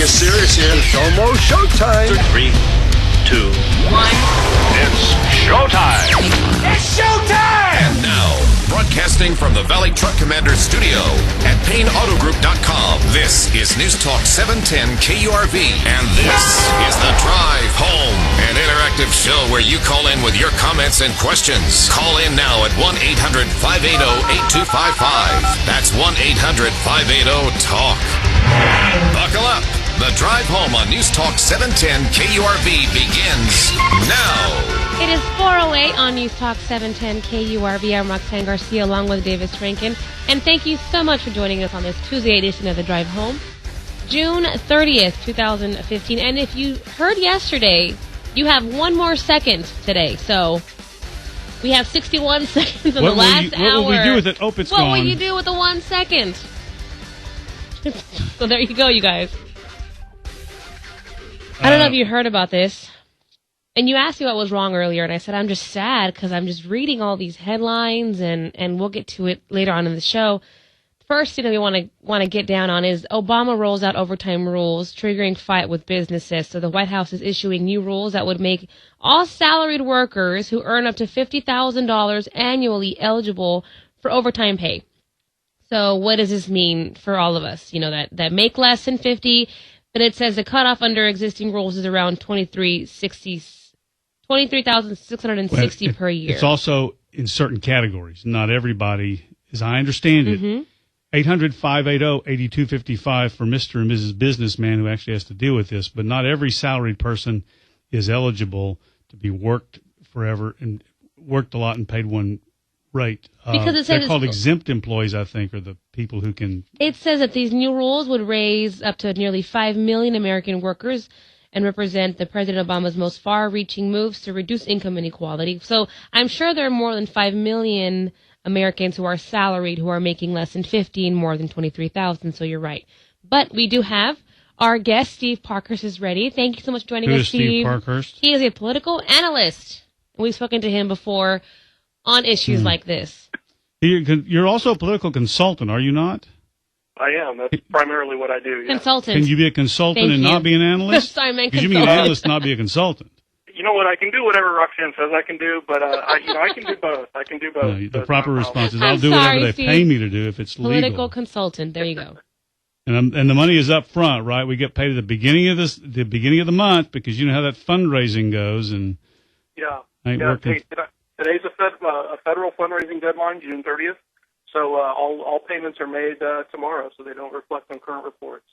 get serious here. It's almost showtime. 3, 2, 1. It's showtime. It's showtime! And now, broadcasting from the Valley Truck Commander studio at PayneAutoGroup.com, this is News Talk 710 KURV, and this is The Drive Home, an interactive show where you call in with your comments and questions. Call in now at 1-800-580-8255. That's 1-800-580-TALK. Buckle up. The Drive Home on News Talk 710 KURV begins now. It is 4:08 on News Talk 710 KURV. I'm Roxanne Garcia along with Rankin. And thank you so much for joining us on this Tuesday edition of The Drive Home, June 30th, 2015. And if you heard yesterday, you have one more second today. So we have 61 seconds in the last hour. What will we do with it? Oh, it's gone. What will you do with the 1 second? So there you go, you guys. I don't know if you heard about this. And you asked me what was wrong earlier, and I said I'm just sad because I'm just reading all these headlines, and we'll get to it later on in the show. First thing that we want to get down on is Obama rolls out overtime rules, triggering fight with businesses. So the White House is issuing new rules that would make all salaried workers who earn up to $50,000 annually eligible for overtime pay. So what does this mean for all of us? You know, that make less than 50, but it says the cutoff under existing rules is around 23,660 per year. It's also in certain categories. Not everybody, as I understand it. 800-580-8255 for Mr. and Mrs. Businessman who actually has to deal with this, but not every salaried person is eligible to be worked forever and worked a lot and paid one rate. Because it says they're called exempt employees, I think, are the people who can. It says that these new rules would raise up to nearly 5 million American workers and represent the President Obama's most far-reaching moves to reduce income inequality. So I'm sure there are more than 5 million Americans who are salaried who are making less than 50 and more than 23,000. So you're right. But we do have our guest, Steve Parkhurst, is ready. Thank you so much for joining us, Steve. Who is Steve Parkhurst? He is a political analyst. We've spoken to him before on issues like this. You're also a political consultant, are you not? I am. That's primarily what I do. Yeah. Consultant. Can you be a consultant and not be an analyst? Sorry, I meant consultant. You mean an analyst, not be a consultant? You know what? I can do whatever Roxanne says I can do, but I can do both. I can do both. No, the proper response is I'll do whatever they pay me to do if it's legal. Political consultant. There you go. And the money is up front, right? We get paid at the beginning of the month because you know how that fundraising goes. And today's a federal fundraising deadline, June 30th. So all payments are made tomorrow, so they don't reflect on current reports.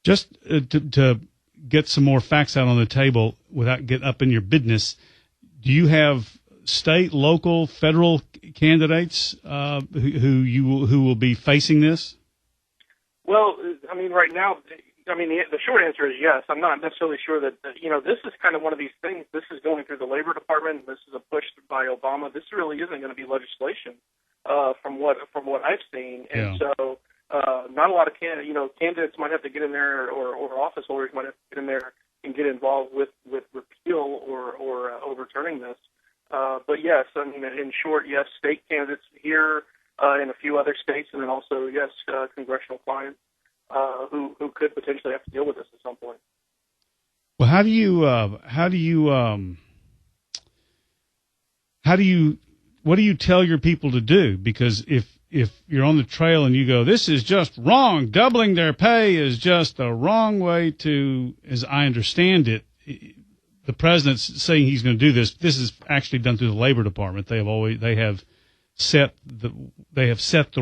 Just to get some more facts out on the table without getting up in your business, do you have state, local, federal candidates who will be facing this? Well, I mean, right now, the short answer is yes. I'm not necessarily sure that, this is kind of one of these things. This is going through the Labor Department. This is a push by Obama. This really isn't going to be legislation from what I've seen. And so not a lot of candidates might have to get in there or office holders might have to get in there and get involved with repeal or overturning this. But yes, I mean, in short, yes, state candidates here in a few other states, and then also, yes, congressional clients who could potentially have to deal with this at some point. Well, what do you tell your people to do? Because if you're on the trail and you go, this is just wrong, doubling their pay is just a wrong way to, as I understand it, the president's saying he's going to do this. This is actually done through the Labor Department. They have set the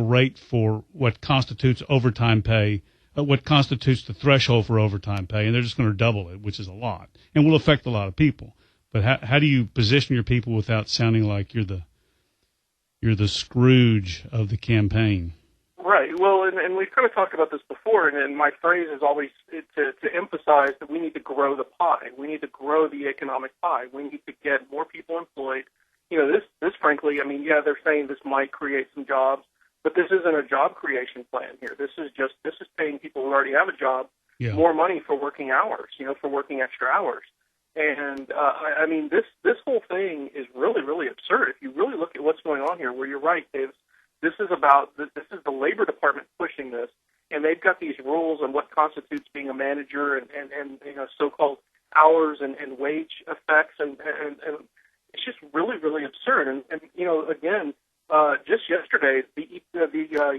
rate for what constitutes overtime pay, what constitutes the threshold for overtime pay, and they're just going to double it, which is a lot, and will affect a lot of people. But how do you position your people without sounding like you're the Scrooge of the campaign? Right. Well, and we've kind of talked about this before, and my phrase is always to emphasize that we need to grow the pie. We need to grow the economic pie. We need to get more people employed. This frankly, I mean, yeah, they're saying this might create some jobs, but this isn't a job creation plan here. This is paying people who already have a job more money for working hours, for working extra hours. And I mean, this whole thing is really, really absurd. If you really look at what's going on here, where you're right, Dave, this is the Labor Department pushing this, and they've got these rules on what constitutes being a manager and so-called hours and wage effects, and it's just really, really absurd. And again, just yesterday, the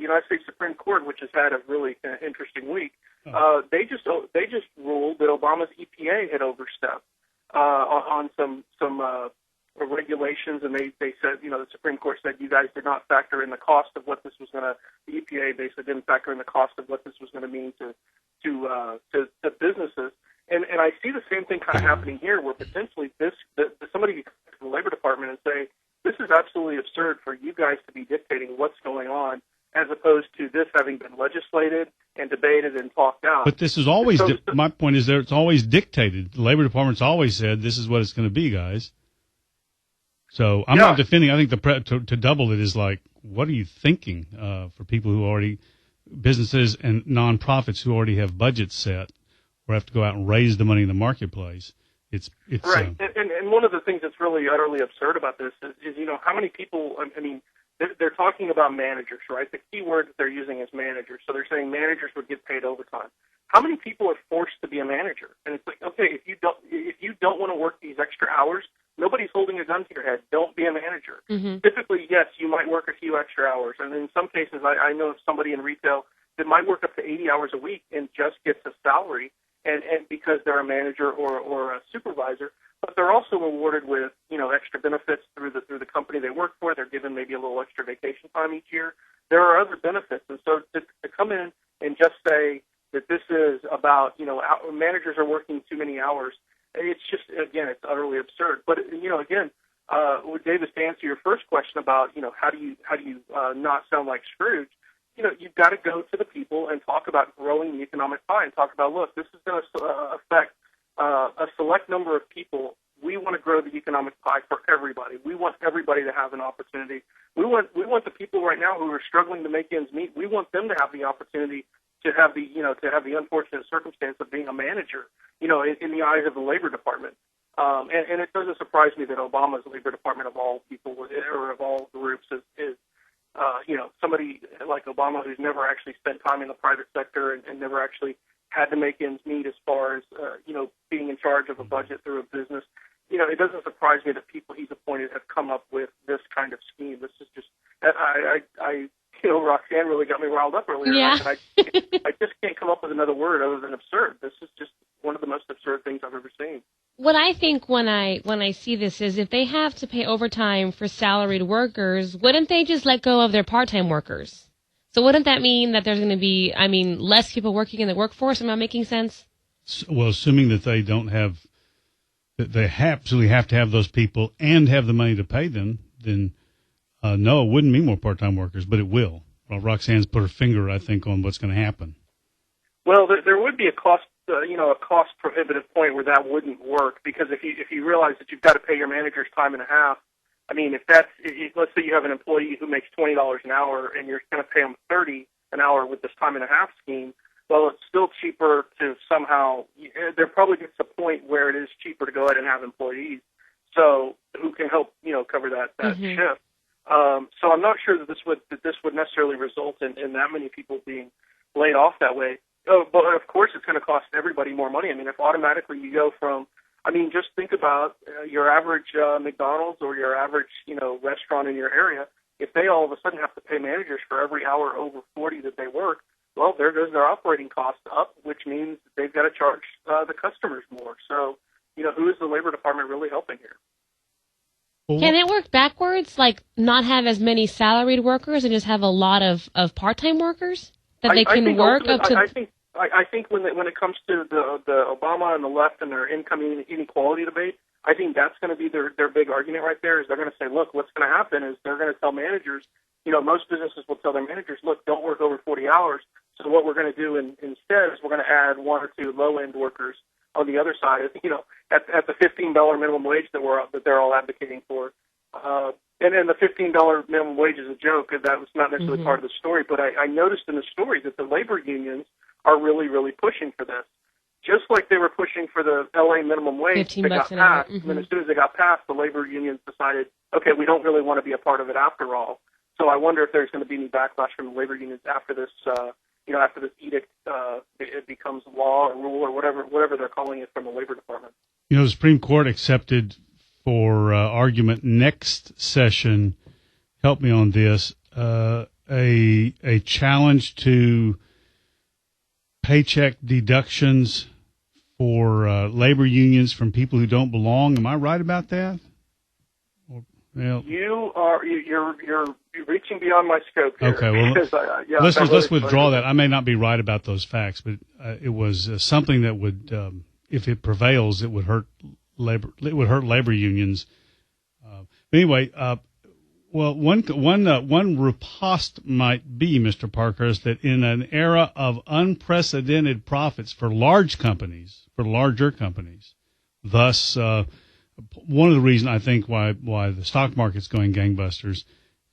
United States Supreme Court, which has had a really interesting week, they just ruled that Obama's EPA had overstepped on some regulations, and they said, the Supreme Court said you guys did not factor in the cost of what this was going to. The EPA basically didn't factor in the cost of what this was going to mean to businesses. And I see the same thing kind of happening here, where potentially somebody could come to the Labor Department and say, this is absolutely absurd for you guys to be dictating what's going on, as opposed to this having been legislated and debated and talked out. But this is always, my point is that it's always dictated. The Labor Department's always said, this is what it's going to be, guys. So I'm not defending. I think to double it is like, what are you thinking for people who already, businesses and nonprofits who already have budgets set or have to go out and raise the money in the marketplace? It's right. And one of the things that's really utterly absurd about this is how many people, I mean, they're talking about managers, right? The key word that they're using is managers. So they're saying managers would get paid overtime. How many people are forced to be a manager? And it's like, okay, if you don't want to work these extra hours, nobody's holding a gun to your head. Don't be a manager. Mm-hmm. Typically, yes, you might work a few extra hours. And in some cases, I know of somebody in retail that might work up to 80 hours a week and just gets a salary, and because they're a manager or a supervisor, but they're also rewarded with extra benefits through the company they work for. They're given maybe a little extra vacation time each year. There are other benefits, and so to come in and just say that this is about managers are working too many hours, it's just, again, it's utterly absurd. But again, Davis, to answer your first question about how do you not sound like Scrooge. You've got to go to the people and talk about growing the economic pie and talk about, look, this is going to affect a select number of people. We want to grow the economic pie for everybody. We want everybody to have an opportunity. We want the people right now who are struggling to make ends meet. We want them to have the opportunity to have the unfortunate circumstance of being a manager, in the eyes of the Labor Department. And it doesn't surprise me that Obama's Labor Department, of all people or of all groups, is somebody like Obama who's never actually spent time in the private sector and never actually had to make ends meet as far as, being in charge of a budget through a business. It doesn't surprise me that people he's appointed have come up with this kind of scheme. This is just, Roxanne really got me riled up earlier. Yeah. And I just can't come up with another word other than absurd. This is just one of the most absurd things I've ever seen. What I think when I see this is if they have to pay overtime for salaried workers, wouldn't they just let go of their part-time workers? So wouldn't that mean that there's going to be, less people working in the workforce? Am I making sense? Well, assuming that they don't have, that they absolutely have to have those people and have the money to pay them, then no, it wouldn't mean more part-time workers, but it will. Well, Roxanne's put her finger, I think, on what's going to happen. Well, there would be a cost prohibitive point where that wouldn't work, because if you realize that you've got to pay your managers time and a half, let's say you have an employee who makes $20 an hour and you're going to pay them $30 an hour with this time and a half scheme, well, it's still cheaper to somehow, there probably gets a point where it is cheaper to go ahead and have employees, so who can help, cover that shift. So I'm not sure that this would necessarily result in that many people being laid off that way. Oh, but of course it's going to cost everybody more money. If automatically you go from, just think about your average McDonald's or your average, restaurant in your area. If they all of a sudden have to pay managers for every hour over 40 that they work, well, there goes their operating costs up, which means they've got to charge the customers more. So, who is the Labor Department really helping here? Can it work backwards, like not have as many salaried workers and just have a lot of part-time workers that they can work up to? I think when it comes to the Obama and the left and their income inequality debate, I think that's going to be their big argument right there. Is they're going to say, look, what's going to happen is they're going to tell managers, most businesses will tell their managers, look, don't work over 40 hours. So what we're going to do instead is we're going to add one or two low-end workers on the other side, at the $15 minimum wage that they're all advocating for. And then the $15 minimum wage is a joke. That was not necessarily part of the story. But I noticed in the story that the labor unions are really, really pushing for this. Just like they were pushing for the L.A. minimum wage that got passed. And then as soon as it got passed, the labor unions decided, okay, we don't really want to be a part of it after all. So I wonder if there's going to be any backlash from the labor unions after this after this edict, it becomes law or rule or whatever they're calling it from the Labor Department. The Supreme Court accepted for argument next session, help me on this, a challenge to paycheck deductions for labor unions from people who don't belong. Am I right about that? Well, you're reaching beyond my scope here. Okay, well, let's withdraw that. I may not be right about those facts, but it was something that would, if it prevails, it would hurt labor. It would hurt labor unions. Anyway, well, one riposte might be, Mr. Parkhurst, that in an era of unprecedented profits for larger companies, thus one of the reasons I think why the stock market's going gangbusters.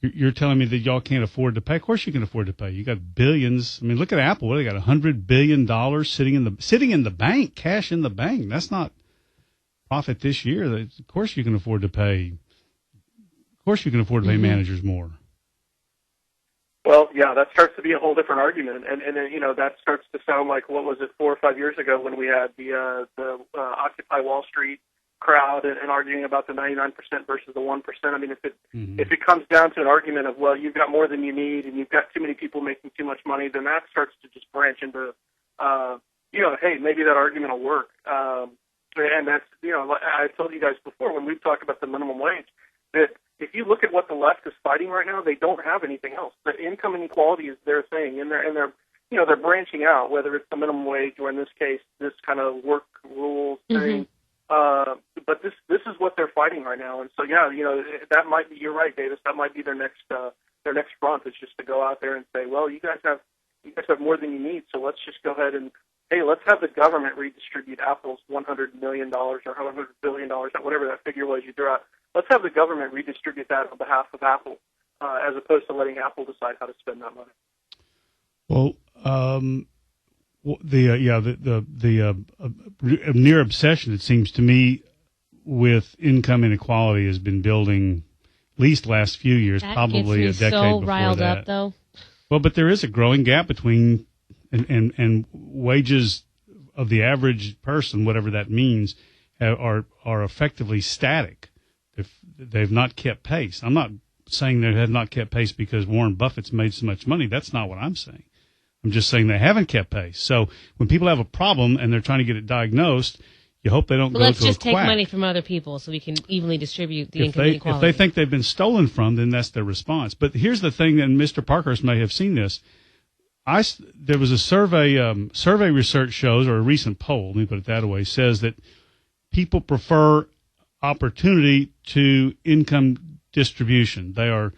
You're telling me that y'all can't afford to pay? Of course you can afford to pay. You got billions. I mean, look at Apple. What, they got $100 billion sitting in the bank, cash in the bank. That's not profit this year. Of course you can afford to pay. Of course you can afford to pay managers more. Well, yeah, that starts to be a whole different argument, and that starts to sound like, what was it, 4 or 5 years ago when we had the Occupy Wall Street crowd and arguing about the 99% versus the 1%. I mean, if it comes down to an argument of, well, you've got more than you need and you've got too many people making too much money, then that starts to just branch into, hey, maybe that argument will work. And that's, I told you guys before when we've talked about the minimum wage that if you look at what the left is fighting right now, they don't have anything else. The income inequality is their thing, and they're branching out, whether it's the minimum wage or in this case this kind of work rules thing. But this is what they're fighting right now, and so that might be. You're right, Davis. That might be their next front is just to go out there and say, well, you guys have more than you need, so let's just go ahead and let's have the government redistribute Apple's $100 million or $100 billion, whatever that figure was you threw out. Let's have the government redistribute that on behalf of Apple, as opposed to letting Apple decide how to spend that money. Well, near obsession, it seems to me, with income inequality has been building at least last few years, that probably a decade so before riled that. Up, though. Well, but there is a growing gap between and wages of the average person, whatever that means, are effectively static. They've not kept pace. I'm not saying they have not kept pace because Warren Buffett's made so much money. That's not what I'm saying. I'm just saying they haven't kept pace. So when people have a problem and they're trying to get it diagnosed, you hope they don't go to a quack. Let's just take money from other people so we can evenly distribute the income inequality. If they think they've been stolen from, then that's their response. But here's the thing, and Mr. Parkhurst may have seen this. There was a survey research shows, or a recent poll, let me put it that way, says that people prefer opportunity to income distribution. They are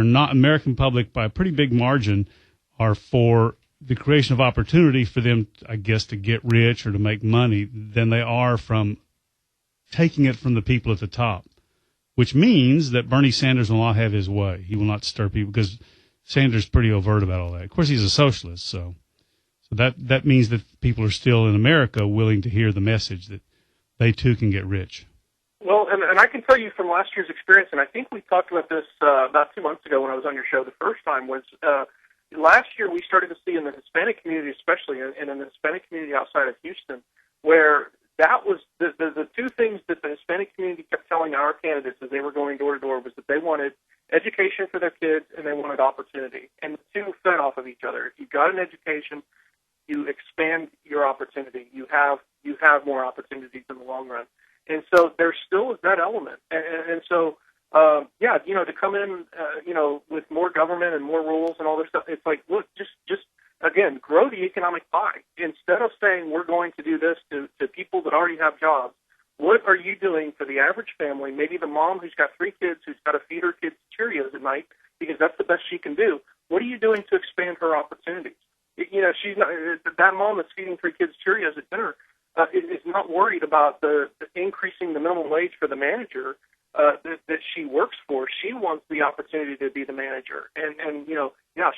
not, American public by a pretty big margin are for the creation of opportunity for them, I guess, to get rich or to make money than they are from taking it from the people at the top, which means that Bernie Sanders will not have his way. He will not stir people because Sanders is pretty overt about all that. Of course, he's a socialist, so that means that people are still in America willing to hear the message that they too can get rich. Well, and I can tell you from last year's experience, and I think we talked about this about 2 months ago when I was on your show the first time, was last year we started to see in the Hispanic community especially, and in the Hispanic community outside of Houston, where that was the two things that the Hispanic community kept telling our candidates as they were going door to door was that they wanted education for their kids and they wanted opportunity. And the two fed off of each other. If you've got an education, you expand your opportunity. You have more opportunities in the long run. And so there still is that element. And so, to come in, with more government and more rules and all this stuff, it's like, look, just again, grow the economic pie. Instead of saying we're going to do this to people that already have jobs, what are you doing for the average family, maybe the mom who's got 3 kids who's got to feed her kids Cheerios at night because that's the best she can do? What are you doing to expand her opportunities? She's not, that mom that's feeding 3 kids Cheerios at dinner is not worried about the increasing the minimum wage for the manager that she works for. She wants the opportunity to be the manager. And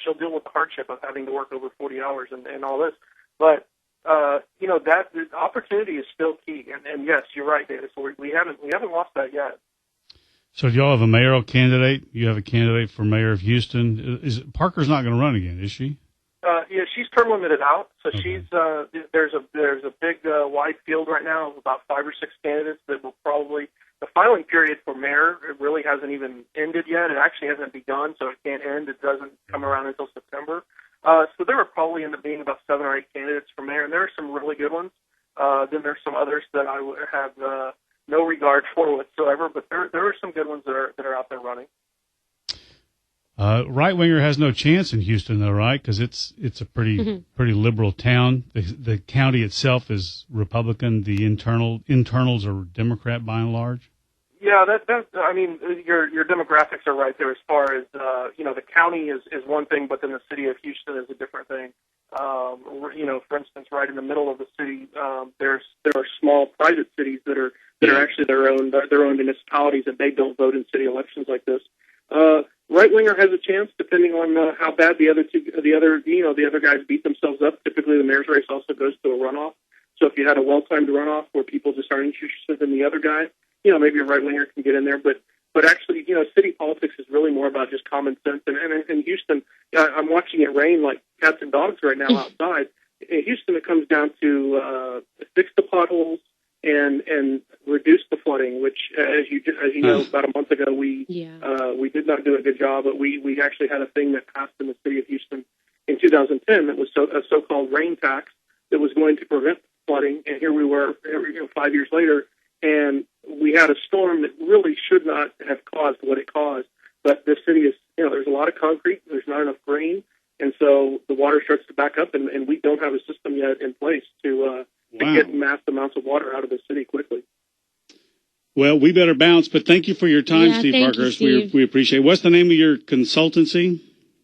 she'll deal with the hardship of having to work over 40 hours and all this. But, that the opportunity is still key. And yes, you're right, Davis. We haven't lost that yet. So do y'all have a mayoral candidate? You have a candidate for mayor of Houston. Parker's not going to run again, is she? she's term limited out, so she's there's a big wide field right now of about 5 or 6 candidates that will probably. The filing period for mayor, it really hasn't even ended yet. It actually hasn't begun, so it can't end. It doesn't come around until September. So there will probably end up being about 7 or 8 candidates for mayor, and there are some really good ones. Then there's some others that I have no regard for whatsoever, but there are some good ones that are out there running. Right winger has no chance in Houston, though, right? Because it's a pretty liberal town. The county itself is Republican. The internals are Democrat by and large. Yeah, I mean, your demographics are right there as far as the county is one thing, but then the city of Houston is a different thing. For instance, right in the middle of the city, there are small private cities that are actually their own municipalities, and they don't vote in city elections like this. Right winger has a chance, depending on how bad the other guys beat themselves up. Typically, the mayor's race also goes to a runoff. So if you had a well-timed runoff where people just aren't interested in the other guy, maybe a right winger can get in there. But actually, city politics is really more about just common sense. And in Houston, I'm watching it rain like cats and dogs right now outside. In Houston, it comes down to fix the potholes and reduce the flooding, which, as you know, about a month ago, we did not do a good job. But we actually had a thing that passed in the city of Houston in 2010 that was a so-called rain tax that was going to prevent flooding. And here we were, 5 years later, and we had a storm that really should not have caused what it caused. But the city is, there's a lot of concrete, there's not enough grain, and so the water starts to back up, and we don't have a system yet in place to get mass amounts of water out of the city quickly. Well, we better bounce, but thank you for your time, Steve Parkhurst. We appreciate it. What's the name of your consultancy?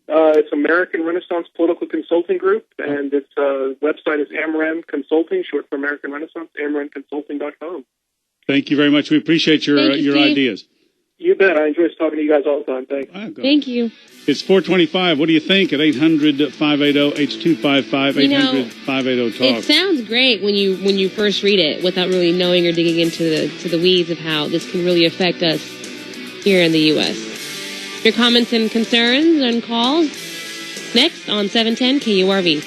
It's American Renaissance Political Consulting Group, and its website is AmRen Consulting, short for American Renaissance, amrenconsulting.com. Thank you very much. We appreciate your ideas. You bet. I enjoy talking to you guys all the time. Thanks. Thank you. It's 425. What do you think at 800-580-8255, 800-580-TALK? It sounds great when you first read it without really knowing or digging into the weeds of how this can really affect us here in the U.S. Your comments and concerns and calls next on 710 KURV.